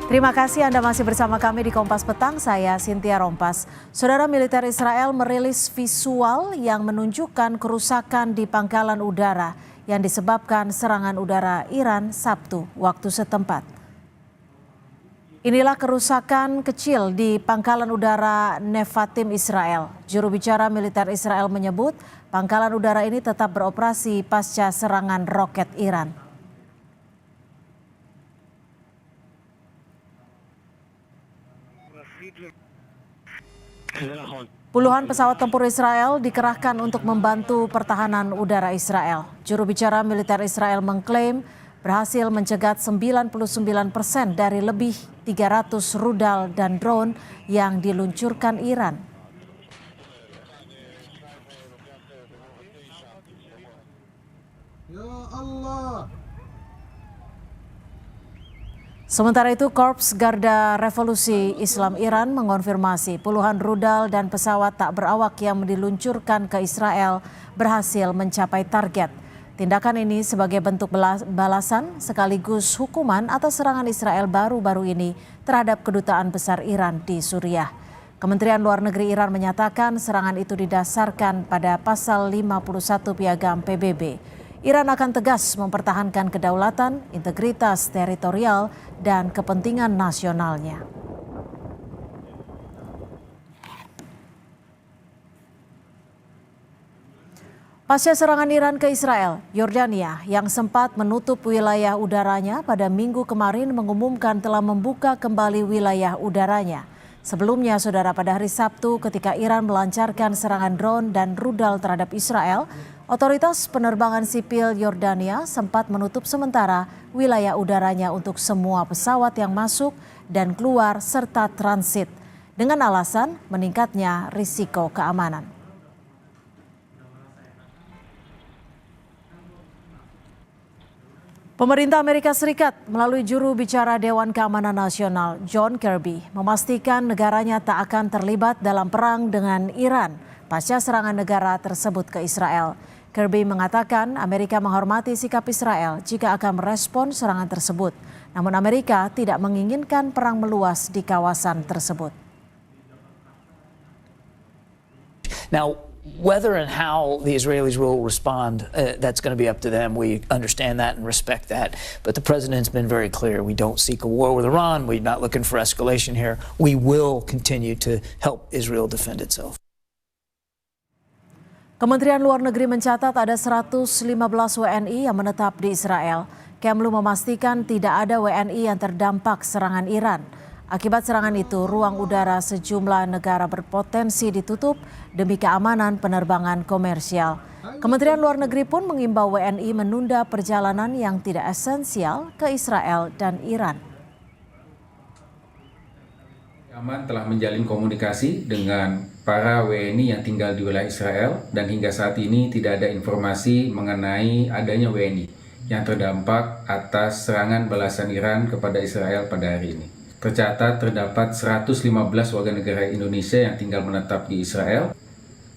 Terima kasih Anda masih bersama kami di Kompas Petang, saya Cynthia Rompas. Saudara, militer Israel merilis visual yang menunjukkan kerusakan di pangkalan udara yang disebabkan serangan udara Iran Sabtu waktu setempat. Inilah kerusakan kecil di pangkalan udara Nevatim Israel. Juru bicara militer Israel menyebut pangkalan udara ini tetap beroperasi pasca serangan roket Iran. Puluhan pesawat tempur Israel dikerahkan untuk membantu pertahanan udara Israel. Juru bicara militer Israel mengklaim berhasil mencegat 99% dari lebih 300 rudal dan drone yang diluncurkan Iran. Ya Allah. Sementara itu, Korps Garda Revolusi Islam Iran mengonfirmasi puluhan rudal dan pesawat tak berawak yang diluncurkan ke Israel berhasil mencapai target. Tindakan ini sebagai bentuk balasan sekaligus hukuman atas serangan Israel baru-baru ini terhadap kedutaan besar Iran di Suriah. Kementerian Luar Negeri Iran menyatakan serangan itu didasarkan pada pasal 51 Piagam PBB. Iran akan tegas mempertahankan kedaulatan, integritas teritorial, dan kepentingan nasionalnya. Pasca serangan Iran ke Israel, Yordania yang sempat menutup wilayah udaranya pada Minggu kemarin mengumumkan telah membuka kembali wilayah udaranya. Sebelumnya, saudara, pada hari Sabtu ketika Iran melancarkan serangan drone dan rudal terhadap Israel, otoritas penerbangan sipil Yordania sempat menutup sementara wilayah udaranya untuk semua pesawat yang masuk dan keluar serta transit dengan alasan meningkatnya risiko keamanan. Pemerintah Amerika Serikat melalui juru bicara Dewan Keamanan Nasional John Kirby memastikan negaranya tak akan terlibat dalam perang dengan Iran pasca serangan negara tersebut ke Israel. Kirby mengatakan Amerika menghormati sikap Israel jika akan merespon serangan tersebut. Namun Amerika tidak menginginkan perang meluas di kawasan tersebut. Now, whether and how the Israelis will respond, that's going to be up to them. We understand that and respect that. But the president's been very clear. We don't seek a war with Iran. We're not looking for escalation here. We will continue to help Israel defend itself. Kementerian Luar Negeri mencatat ada 115 WNI yang menetap di Israel. Kemlu memastikan tidak ada WNI yang terdampak serangan Iran. Akibat serangan itu, ruang udara sejumlah negara berpotensi ditutup demi keamanan penerbangan komersial. Kementerian Luar Negeri pun mengimbau WNI menunda perjalanan yang tidak esensial ke Israel dan Iran. Yaman telah menjalin komunikasi dengan para WNI yang tinggal di wilayah Israel dan hingga saat ini tidak ada informasi mengenai adanya WNI yang terdampak atas serangan balasan Iran kepada Israel pada hari ini. Tercatat terdapat 115 warga negara Indonesia yang tinggal menetap di Israel,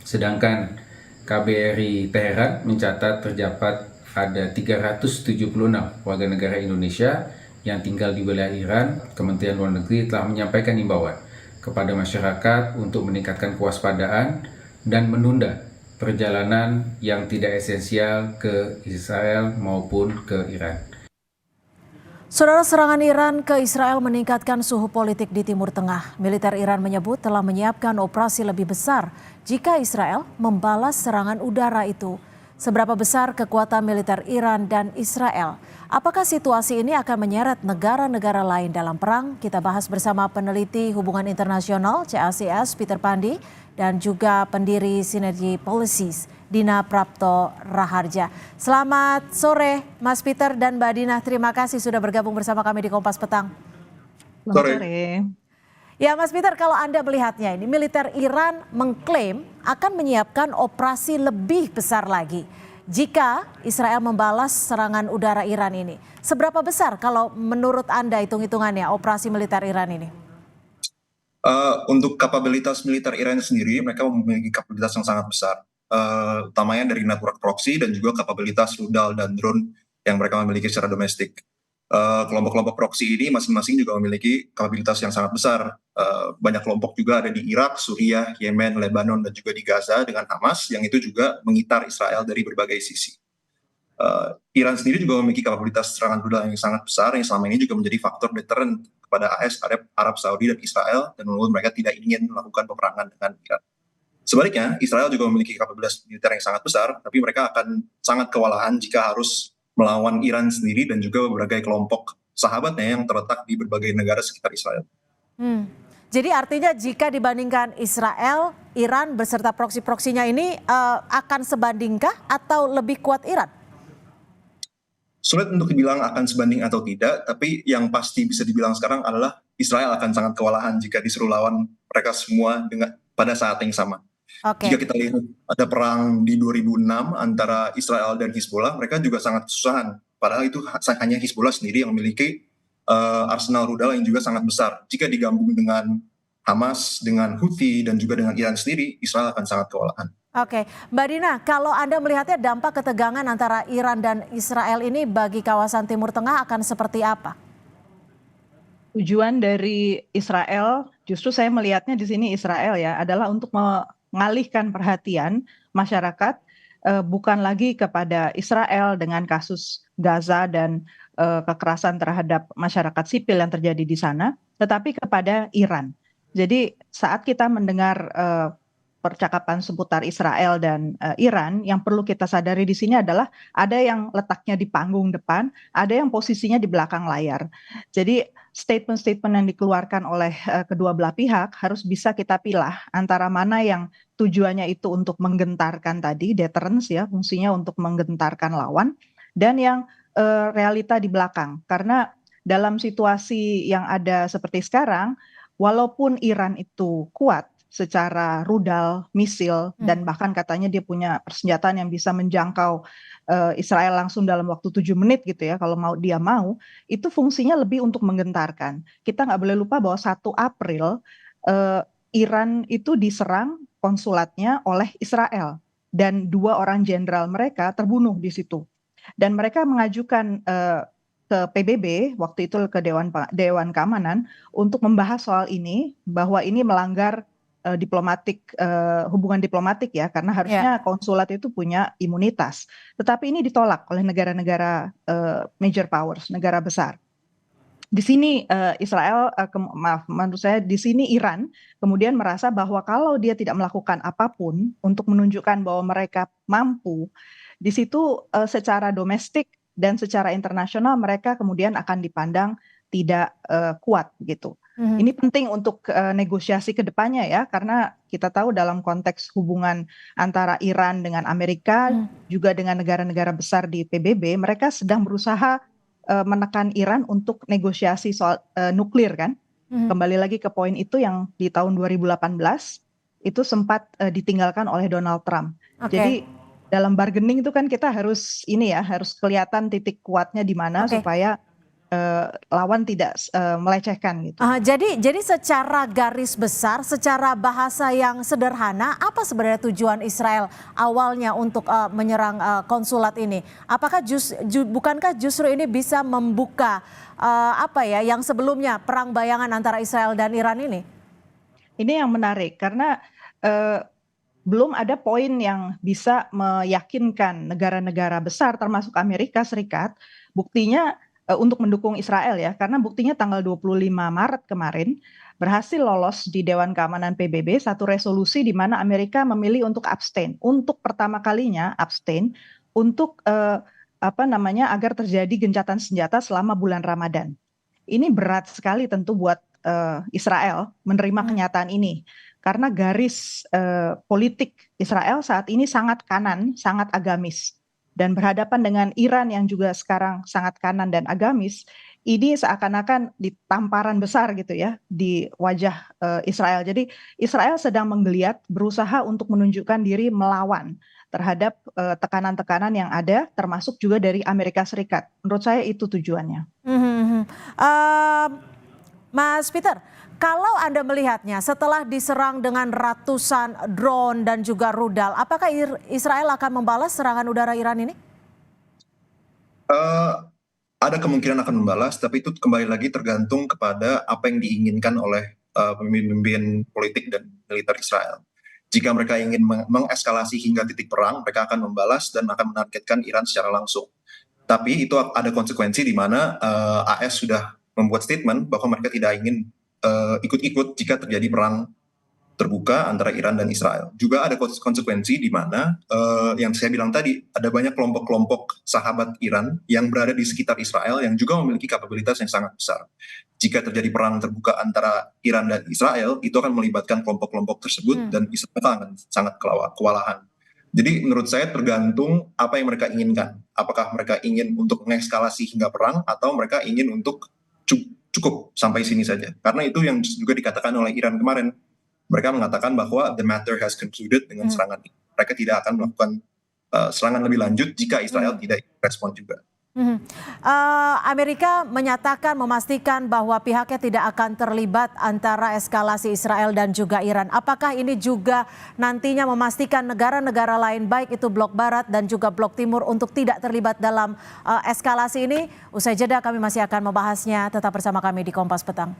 sedangkan KBRI Teheran mencatat terdapat ada 376 warga negara Indonesia yang tinggal di wilayah Iran. Kementerian Luar Negeri telah menyampaikan imbauan kepada masyarakat untuk meningkatkan kewaspadaan dan menunda perjalanan yang tidak esensial ke Israel maupun ke Iran. Saudara, serangan Iran ke Israel meningkatkan suhu politik di Timur Tengah. Militer Iran menyebut telah menyiapkan operasi lebih besar jika Israel membalas serangan udara itu. Seberapa besar kekuatan militer Iran dan Israel? Apakah situasi ini akan menyeret negara-negara lain dalam perang? Kita bahas bersama peneliti hubungan internasional CACS Peter Pandi dan juga pendiri Sinergi Policies Dina Prapto Raharja. Selamat sore Mas Peter dan Mbak Dina, terima kasih sudah bergabung bersama kami di Kompas Petang. Selamat sore. Ya Mas Peter, kalau Anda melihatnya ini, militer Iran mengklaim akan menyiapkan operasi lebih besar lagi jika Israel membalas serangan udara Iran ini. Seberapa besar kalau menurut Anda hitung-hitungannya operasi militer Iran ini? Untuk kapabilitas militer Iran sendiri, mereka memiliki kapabilitas yang sangat besar. Utamanya dari network proxy dan juga kapabilitas rudal dan drone yang mereka memiliki secara domestik. kelompok-kelompok proksi ini masing-masing juga memiliki kapabilitas yang sangat besar. Banyak kelompok juga ada di Irak, Suriah, Yemen, Lebanon, dan juga di Gaza dengan Hamas yang itu juga mengitar Israel dari berbagai sisi. Iran sendiri juga memiliki kapabilitas serangan rudal yang sangat besar yang selama ini juga menjadi faktor deterrent kepada AS, Arab Saudi, dan Israel, dan membuat mereka tidak ingin melakukan peperangan dengan Iran. Sebaliknya, Israel juga memiliki kapabilitas militer yang sangat besar, tapi mereka akan sangat kewalahan jika harus melawan Iran sendiri dan juga berbagai kelompok sahabatnya yang terletak di berbagai negara sekitar Israel. Jadi artinya jika dibandingkan Israel, Iran beserta proksi-proksinya ini akan sebandingkah atau lebih kuat Iran? Sulit untuk dibilang akan sebanding atau tidak, tapi yang pasti bisa dibilang sekarang adalah Israel akan sangat kewalahan jika disuruh lawan mereka semua pada saat yang sama. Oke. Jika kita lihat ada perang di 2006 antara Israel dan Hizbullah, mereka juga sangat kesusahan. Padahal itu hanya Hizbullah sendiri yang memiliki arsenal rudal yang juga sangat besar. Jika digabung dengan Hamas, dengan Houthi, dan juga dengan Iran sendiri, Israel akan sangat kewalahan. Oke, Mbak Dina, kalau Anda melihatnya dampak ketegangan antara Iran dan Israel ini bagi kawasan Timur Tengah akan seperti apa? Tujuan dari Israel, justru saya melihatnya di sini Israel ya, adalah untuk mengalihkan perhatian masyarakat bukan lagi kepada Israel dengan kasus Gaza dan kekerasan terhadap masyarakat sipil yang terjadi di sana, tetapi kepada Iran. Jadi saat kita mendengar percakapan seputar Israel dan Iran, yang perlu kita sadari di sini adalah ada yang letaknya di panggung depan, ada yang posisinya di belakang layar. Jadi statement-statement yang dikeluarkan oleh kedua belah pihak harus bisa kita pilah antara mana yang tujuannya itu untuk menggentarkan tadi, deterrence ya, fungsinya untuk menggentarkan lawan, dan yang realita di belakang. Karena dalam situasi yang ada seperti sekarang, walaupun Iran itu kuat secara rudal, misil, dan bahkan katanya dia punya persenjataan yang bisa menjangkau Israel langsung dalam waktu 7 menit gitu ya, kalau dia mau, itu fungsinya lebih untuk menggentarkan. Kita nggak boleh lupa bahwa 1 April Iran itu diserang konsulatnya oleh Israel, dan 2 orang jenderal mereka terbunuh di situ. Dan mereka mengajukan ke PBB, waktu itu ke Dewan Keamanan, untuk membahas soal ini, bahwa ini melanggar hubungan diplomatik ya, karena harusnya konsulat itu punya imunitas. Tetapi ini ditolak oleh negara-negara major powers, negara besar. Di sini Israel, menurut saya di sini Iran kemudian merasa bahwa kalau dia tidak melakukan apapun untuk menunjukkan bahwa mereka mampu, di situ secara domestik dan secara internasional mereka kemudian akan dipandang tidak kuat gitu. Ini penting untuk negosiasi ke depannya ya, karena kita tahu dalam konteks hubungan antara Iran dengan Amerika, juga dengan negara-negara besar di PBB, mereka sedang berusaha menekan Iran untuk negosiasi soal nuklir kan. Kembali lagi ke poin itu yang di tahun 2018 itu sempat ditinggalkan oleh Donald Trump. Jadi dalam bargaining itu kan kita harus harus kelihatan titik kuatnya di mana supaya lawan tidak melecehkan gitu. Jadi secara garis besar, secara bahasa yang sederhana, apa sebenarnya tujuan Israel awalnya untuk menyerang konsulat ini? Apakah bukankah justru ini bisa membuka yang sebelumnya perang bayangan antara Israel dan Iran ini? Ini yang menarik karena belum ada poin yang bisa meyakinkan negara-negara besar termasuk Amerika Serikat, buktinya untuk mendukung Israel ya, karena buktinya tanggal 25 Maret kemarin berhasil lolos di Dewan Keamanan PBB satu resolusi di mana Amerika memilih untuk abstain, untuk pertama kalinya abstain untuk agar terjadi gencatan senjata selama bulan Ramadan. Ini berat sekali tentu buat Israel menerima kenyataan ini, karena garis politik Israel saat ini sangat kanan, sangat agamis. Dan berhadapan dengan Iran yang juga sekarang sangat kanan dan agamis, ini seakan-akan di tamparan besar gitu ya di wajah Israel. Jadi Israel sedang menggeliat, berusaha untuk menunjukkan diri melawan terhadap tekanan-tekanan yang ada, termasuk juga dari Amerika Serikat. Menurut saya itu tujuannya. Mas Peter, kalau Anda melihatnya setelah diserang dengan ratusan drone dan juga rudal, apakah Israel akan membalas serangan udara Iran ini? ada kemungkinan akan membalas, tapi itu kembali lagi tergantung kepada apa yang diinginkan oleh pemimpin politik dan militer Israel. Jika mereka ingin mengeskalasi hingga titik perang, mereka akan membalas dan akan menargetkan Iran secara langsung. Tapi itu ada konsekuensi di mana AS sudah membuat statement bahwa mereka tidak ingin ikut-ikut jika terjadi perang terbuka antara Iran dan Israel. Juga ada konsekuensi di mana yang saya bilang tadi, ada banyak kelompok-kelompok sahabat Iran yang berada di sekitar Israel yang juga memiliki kapabilitas yang sangat besar. Jika terjadi perang terbuka antara Iran dan Israel, itu akan melibatkan kelompok-kelompok tersebut dan Israel akan sangat kewalahan. Jadi menurut saya tergantung apa yang mereka inginkan. Apakah mereka ingin untuk mengekskalasi hingga perang atau mereka ingin untuk cukup sampai sini saja. Karena itu yang juga dikatakan oleh Iran kemarin. Mereka mengatakan bahwa the matter has concluded dengan serangan ini. Mereka tidak akan melakukan serangan lebih lanjut jika Israel tidak respon juga. Amerika menyatakan, memastikan bahwa pihaknya tidak akan terlibat antara eskalasi Israel dan juga Iran. Apakah ini juga nantinya memastikan negara-negara lain, baik itu blok barat dan juga blok timur, untuk tidak terlibat dalam eskalasi ini? Usai jeda kami masih akan membahasnya. Tetap bersama kami di Kompas Petang.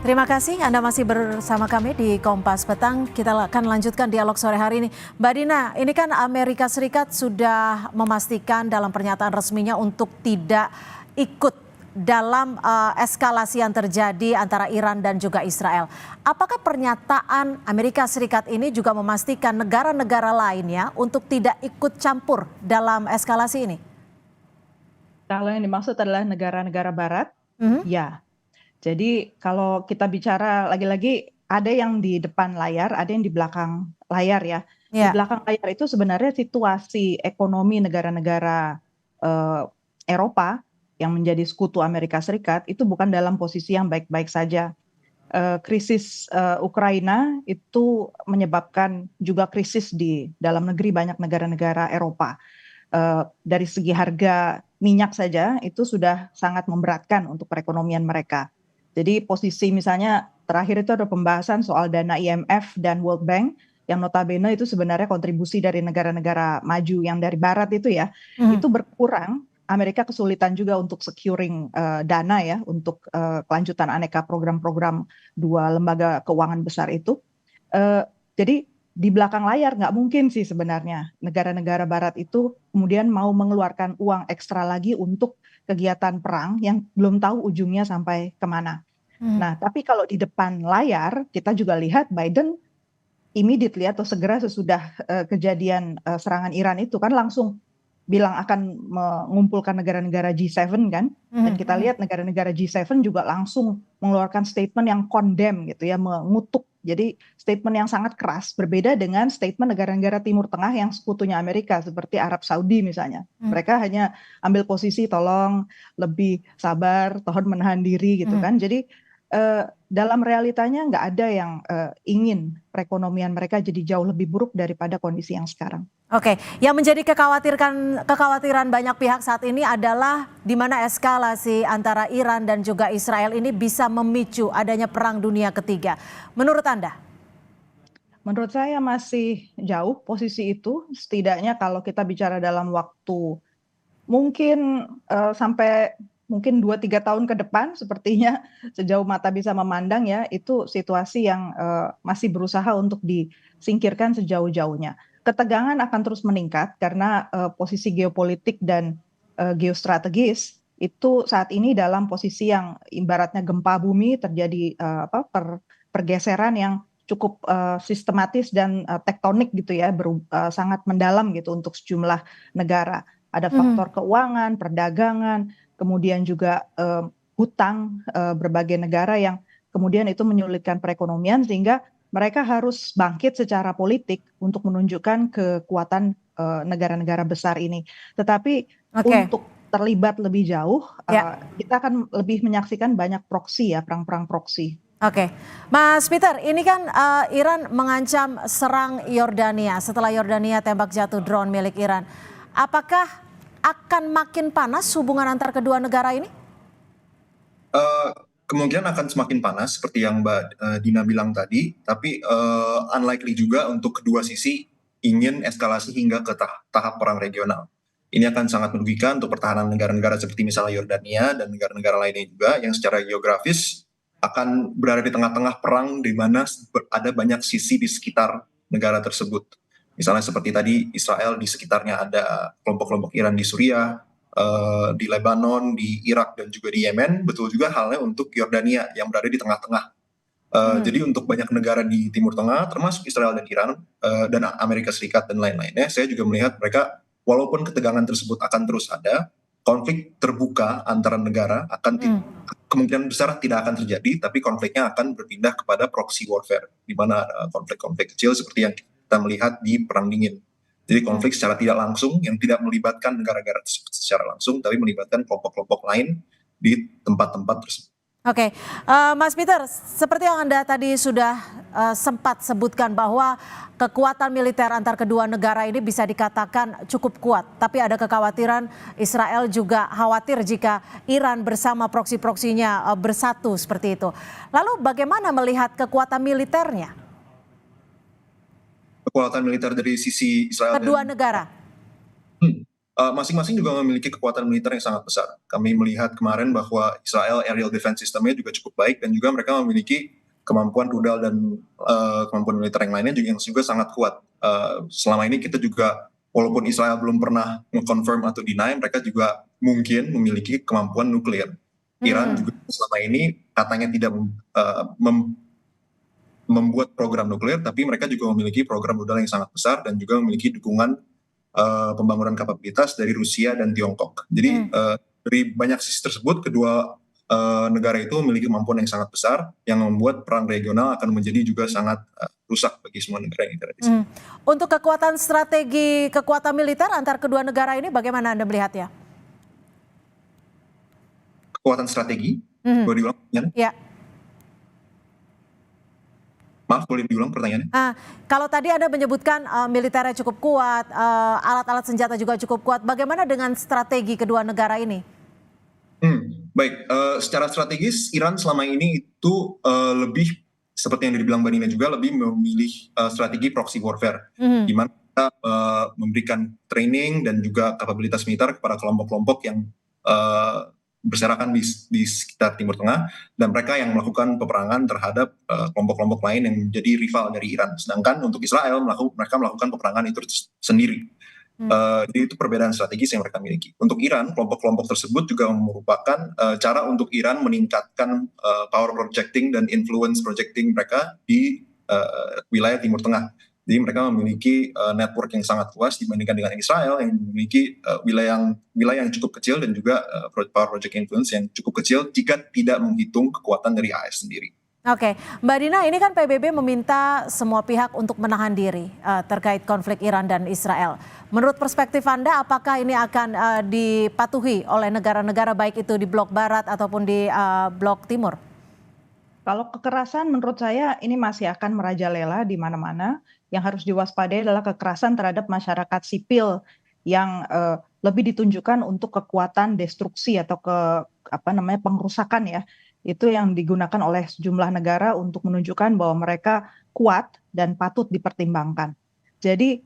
Terima kasih Anda masih bersama kami di Kompas Petang. Kita akan lanjutkan dialog sore hari ini. Mbak Dina, ini kan Amerika Serikat sudah memastikan dalam pernyataan resminya untuk tidak ikut dalam eskalasi yang terjadi antara Iran dan juga Israel. Apakah pernyataan Amerika Serikat ini juga memastikan negara-negara lainnya untuk tidak ikut campur dalam eskalasi ini? Kalau yang dimaksud adalah negara-negara barat, ya. Jadi kalau kita bicara lagi-lagi, ada yang di depan layar, ada yang di belakang layar ya. Di belakang layar itu sebenarnya situasi ekonomi negara-negara Eropa yang menjadi sekutu Amerika Serikat itu bukan dalam posisi yang baik-baik saja. Krisis Ukraina itu menyebabkan juga krisis di dalam negeri banyak negara-negara Eropa. Dari segi harga minyak saja itu sudah sangat memberatkan untuk perekonomian mereka. Jadi posisi misalnya terakhir itu ada pembahasan soal dana IMF dan World Bank yang notabene itu sebenarnya kontribusi dari negara-negara maju yang dari barat itu ya, itu berkurang. Amerika kesulitan juga untuk securing dana ya untuk kelanjutan aneka program-program dua lembaga keuangan besar itu. Jadi di belakang layar nggak mungkin sih sebenarnya negara-negara barat itu kemudian mau mengeluarkan uang ekstra lagi untuk kegiatan perang yang belum tahu ujungnya sampai kemana. Nah, tapi kalau di depan layar kita juga lihat Biden immediately atau segera sesudah kejadian serangan Iran itu kan langsung bilang akan mengumpulkan negara-negara G7 kan, dan kita lihat negara-negara G7 juga langsung mengeluarkan statement yang condemn gitu ya, mengutuk. Jadi statement yang sangat keras, berbeda dengan statement negara-negara Timur Tengah yang sekutunya Amerika seperti Arab Saudi misalnya. Mereka hanya ambil posisi tolong lebih sabar, tolong menahan diri gitu kan. Jadi dalam realitanya nggak ada yang ingin perekonomian mereka jadi jauh lebih buruk daripada kondisi yang sekarang. Oke, yang menjadi kekhawatiran banyak pihak saat ini adalah di mana eskalasi antara Iran dan juga Israel ini bisa memicu adanya perang dunia ketiga. Menurut Anda? Menurut saya masih jauh posisi itu, setidaknya kalau kita bicara dalam waktu mungkin sampai mungkin 2-3 tahun ke depan, sepertinya sejauh mata bisa memandang ya, itu situasi yang masih berusaha untuk disingkirkan sejauh-jauhnya. Ketegangan akan terus meningkat karena posisi geopolitik dan geostrategis itu saat ini dalam posisi yang ibaratnya gempa bumi, terjadi pergeseran yang cukup sistematis dan tektonik gitu ya, sangat mendalam gitu untuk sejumlah negara. Ada faktor keuangan, perdagangan, kemudian juga hutang berbagai negara yang kemudian itu menyulitkan perekonomian sehingga mereka harus bangkit secara politik untuk menunjukkan kekuatan negara-negara besar ini. Tetapi untuk terlibat lebih jauh, kita akan lebih menyaksikan banyak proksi ya, perang-perang proksi. Oke, Mas Peter, ini kan Iran mengancam serang Yordania setelah Yordania tembak jatuh drone milik Iran. Apakah akan makin panas hubungan antar kedua negara ini? Kemungkinan akan semakin panas seperti yang Mbak Dina bilang tadi, tapi unlikely juga untuk kedua sisi ingin eskalasi hingga ke tahap perang regional. Ini akan sangat merugikan untuk pertahanan negara-negara seperti misalnya Yordania dan negara-negara lainnya juga yang secara geografis akan berada di tengah-tengah perang di mana ada banyak sisi di sekitar negara tersebut. Misalnya seperti tadi Israel di sekitarnya ada kelompok-kelompok Iran di Suriah, di Lebanon, di Irak dan juga di Yemen. Betul juga halnya untuk Yordania yang berada di tengah-tengah. Jadi untuk banyak negara di Timur Tengah, termasuk Israel dan Iran dan Amerika Serikat dan lain-lainnya, saya juga melihat mereka, walaupun ketegangan tersebut akan terus ada, konflik terbuka antara negara akan kemungkinan besar tidak akan terjadi, tapi konfliknya akan berpindah kepada proxy warfare, di mana konflik-konflik kecil seperti yang kita melihat di Perang Dingin. Jadi konflik secara tidak langsung yang tidak melibatkan negara-negara tersebut secara langsung, tapi melibatkan kelompok-kelompok lain di tempat-tempat tersebut. Oke, Mas Peter, seperti yang Anda tadi sudah sempat sebutkan bahwa kekuatan militer antar kedua negara ini bisa dikatakan cukup kuat. Tapi ada kekhawatiran Israel juga khawatir jika Iran bersama proksi-proksinya bersatu seperti itu. Lalu bagaimana melihat kekuatan militernya? Kekuatan militer dari sisi Israel Kedua dan negara. Masing-masing juga memiliki kekuatan militer yang sangat besar. Kami melihat kemarin bahwa Israel aerial defense systemnya juga cukup baik dan juga mereka memiliki kemampuan rudal dan kemampuan militer yang lainnya juga yang juga sangat kuat. Selama ini kita juga, walaupun Israel belum pernah mengkonfirm atau deny, mereka juga mungkin memiliki kemampuan nuklir. Iran juga selama ini katanya tidak membuat program nuklir, tapi mereka juga memiliki program rudal yang sangat besar dan juga memiliki dukungan pembangunan kapabilitas dari Rusia dan Tiongkok. Jadi dari banyak sisi tersebut, kedua negara itu memiliki kemampuan yang sangat besar yang membuat perang regional akan menjadi juga sangat rusak bagi semua negara yang ada di sini. Untuk kekuatan strategi, kekuatan militer antar kedua negara ini bagaimana Anda melihatnya? Kekuatan strategi, boleh diulang pertanyaannya? Ya. Maaf, boleh diulang pertanyaannya? Kalau tadi Anda menyebutkan militernya cukup kuat, alat-alat senjata juga cukup kuat. Bagaimana dengan strategi kedua negara ini? Baik, secara strategis Iran selama ini itu lebih seperti yang dibilang Mbak Nina juga lebih memilih strategi proxy warfare, di mana kita memberikan training dan juga kapabilitas militer kepada kelompok-kelompok yang berserakan di sekitar Timur Tengah, dan mereka yang melakukan peperangan terhadap kelompok-kelompok lain yang menjadi rival dari Iran. Sedangkan untuk Israel mereka melakukan peperangan itu sendiri. Jadi itu perbedaan strategis yang mereka miliki. Untuk Iran, kelompok-kelompok tersebut juga merupakan cara untuk Iran meningkatkan power projecting dan influence projecting mereka di wilayah Timur Tengah. Jadi mereka memiliki network yang sangat luas dibandingkan dengan Israel yang memiliki wilayah yang cukup kecil dan juga power project influence yang cukup kecil jika tidak menghitung kekuatan dari AS sendiri. Oke, Mbak Dina, ini kan PBB meminta semua pihak untuk menahan diri terkait konflik Iran dan Israel. Menurut perspektif Anda, apakah ini akan dipatuhi oleh negara-negara baik itu di blok barat ataupun di blok timur? Kalau kekerasan menurut saya ini masih akan merajalela di mana-mana. Yang harus diwaspadai adalah kekerasan terhadap masyarakat sipil yang lebih ditunjukkan untuk kekuatan destruksi atau pengrusakan ya. Itu yang digunakan oleh sejumlah negara untuk menunjukkan bahwa mereka kuat dan patut dipertimbangkan. Jadi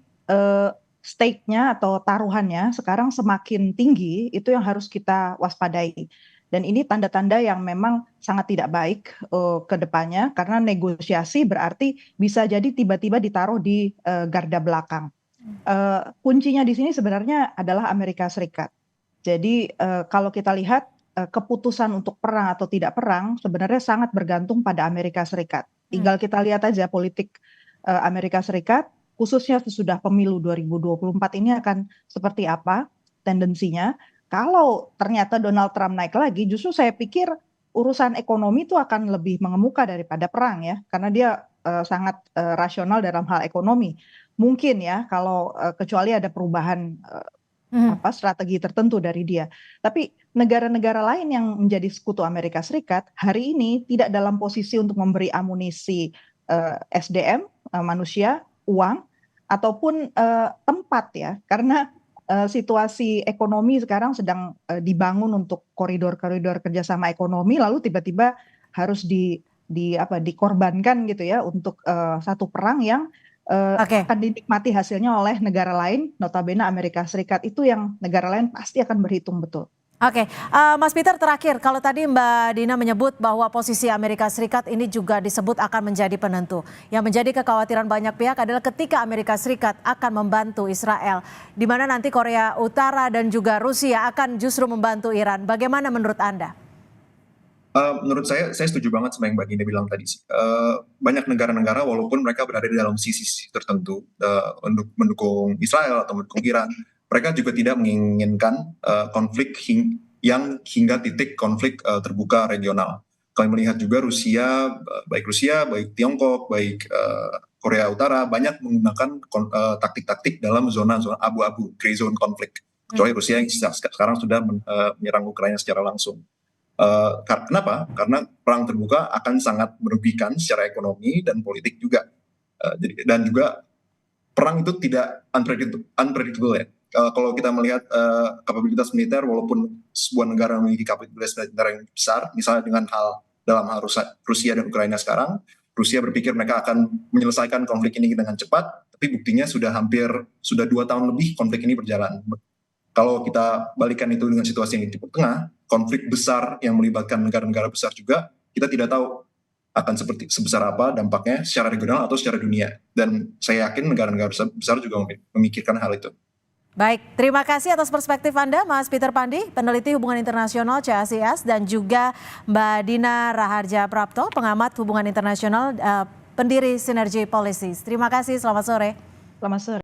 stake-nya atau taruhannya sekarang semakin tinggi, itu yang harus kita waspadai. Dan ini tanda-tanda yang memang sangat tidak baik ke depannya, karena negosiasi berarti bisa jadi tiba-tiba ditaruh di garda belakang. Kuncinya di sini sebenarnya adalah Amerika Serikat. Jadi kalau kita lihat keputusan untuk perang atau tidak perang sebenarnya sangat bergantung pada Amerika Serikat. Tinggal kita lihat aja politik Amerika Serikat, khususnya sesudah pemilu 2024 ini akan seperti apa tendensinya. Kalau ternyata Donald Trump naik lagi, justru saya pikir urusan ekonomi itu akan lebih mengemuka daripada perang ya, karena dia sangat rasional dalam hal ekonomi. Mungkin ya kalau kecuali ada perubahan strategi tertentu dari dia. Tapi negara-negara lain yang menjadi sekutu Amerika Serikat hari ini tidak dalam posisi untuk memberi amunisi SDM, manusia, uang, ataupun tempat ya, karena situasi ekonomi sekarang sedang dibangun untuk koridor-koridor kerjasama ekonomi, lalu tiba-tiba harus dikorbankan gitu ya untuk satu perang yang Oke. akan dinikmati hasilnya oleh negara lain, notabene Amerika Serikat. Itu yang negara lain pasti akan berhitung betul. Oke, Mas Peter terakhir, kalau tadi Mbak Dina menyebut bahwa posisi Amerika Serikat ini juga disebut akan menjadi penentu. Yang menjadi kekhawatiran banyak pihak adalah ketika Amerika Serikat akan membantu Israel, di mana nanti Korea Utara dan juga Rusia akan justru membantu Iran. Bagaimana menurut Anda? Menurut saya setuju banget sama yang Mbak Dina bilang tadi sih. Banyak negara-negara walaupun mereka berada di dalam sisi tertentu untuk mendukung Israel atau mendukung Iran, mereka juga tidak menginginkan konflik yang hingga titik konflik terbuka regional. Kami melihat juga Rusia, baik Tiongkok, baik Korea Utara banyak menggunakan taktik-taktik dalam zona-zona abu-abu, gray zone konflik. Kecuali Rusia yang sekarang sudah menyerang Ukraina secara langsung. Kenapa? Karena perang terbuka akan sangat merugikan secara ekonomi dan politik juga. Dan juga perang itu tidak unpredictable ya. Kalau kita melihat kapabilitas militer, walaupun sebuah negara memiliki kapabilitas militer yang besar, misalnya dalam hal Rusia dan Ukraina sekarang, Rusia berpikir mereka akan menyelesaikan konflik ini dengan cepat, tapi buktinya sudah 2 tahun lebih konflik ini berjalan. Kalau kita balikan itu dengan situasi yang di Timur Tengah, konflik besar yang melibatkan negara-negara besar juga, kita tidak tahu akan sebesar apa dampaknya secara regional atau secara dunia. Dan saya yakin negara-negara besar juga memikirkan hal itu. Baik, terima kasih atas perspektif Anda, Mas Peter Pandi, peneliti hubungan internasional CACS, dan juga Mbak Dina Raharja Prapto, pengamat hubungan internasional, pendiri Synergy Policies. Terima kasih, selamat sore. Selamat sore.